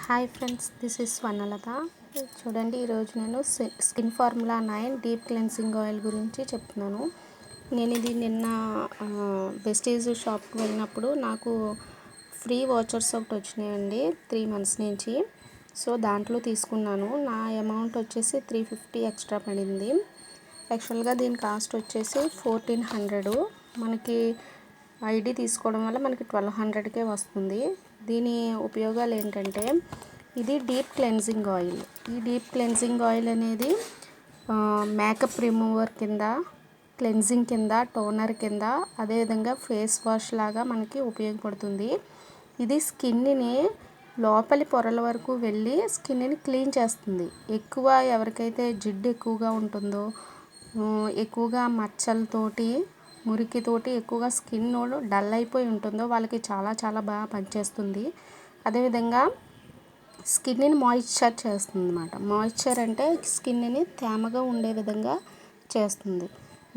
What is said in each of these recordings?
Hi friends, this is Swarnalatha. చూడండి, ఈరోజు నేను skin formula 9 deep cleansing oil గురించి చెప్తున్నాను. నేను ఇది నిన్న వెస్టీజ్ షాప్కి వెళ్ళినప్పుడు నాకు ఫ్రీ వాచర్స్ ఒకటి వచ్చినాయండి 3 months నుంచి. సో దాంట్లో తీసుకున్నాను. నా అమౌంట్ వచ్చేసి 350 ఎక్స్ట్రా పడింది. యాక్చువల్గా దీని కాస్ట్ వచ్చేసి 1400. మనకి ఐడి తీసుకోవడం వల్ల మనకి 1200కే వస్తుంది. దీని ఉపయోగాలు ఏంటంటే, ఇది డీప్ క్లెన్జింగ్ ఆయిల్. ఈ డీప్ క్లెన్జింగ్ ఆయిల్ అనేది మేకప్ రిమూవర్ కింద, క్లెన్జింగ్ కింద, టోనర్ కింద, అదేవిధంగా ఫేస్ వాష్ లాగా మనకి ఉపయోగపడుతుంది. ఇది స్కిన్ని లోపలి పొరల వరకు వెళ్ళి స్కిన్ని క్లీన్ చేస్తుంది. ఎక్కువ ఎవరికైతే జిడ్డు ఎక్కువగా ఉంటుందో, ఎక్కువగా మచ్చలతోటి, మురికితోటి ఎక్కువగా స్కిన్ డల్ అయిపోయి ఉంటుందో వాళ్ళకి చాలా చాలా బాగా పనిచేస్తుంది. అదేవిధంగా స్కిన్ని మాయిశ్చర్ చేస్తుంది అన్నమాట. మాయిశ్చర్ అంటే స్కిన్ని తేమగా ఉండే విధంగా చేస్తుంది.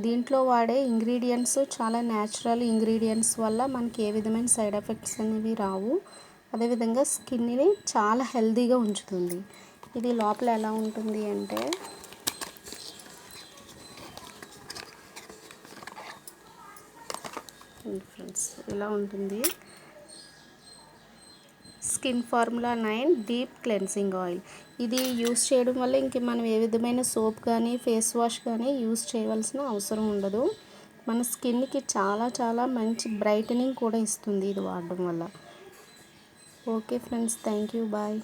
దీంట్లో వాడే ఇంగ్రీడియంట్స్ చాలా న్యాచురల్ ఇంగ్రీడియంట్స్ వల్ల మనకి ఏ విధమైన సైడ్ ఎఫెక్ట్స్ అనేవి రావు. అదేవిధంగా స్కిన్ని చాలా హెల్తీగా ఉంచుతుంది. ఇది లోపల ఎలా ఉంటుంది అంటే, ఫ్రెండ్స్ ఇలా ఉంటుంది. Skin formula 9 deep cleansing oil. ఇది యూస్ చేయడం వల్ల ఇంక మనం ఏ విధమైన సోప్ కానీ ఫేస్ వాష్ కానీ యూస్ చేయవలసిన అవసరం ఉండదు. మన స్కిన్కి చాలా చాలా మంచి బ్రైటనింగ్ కూడా ఇస్తుంది ఇది వాడడం వల్ల. Okay friends, thank you, bye.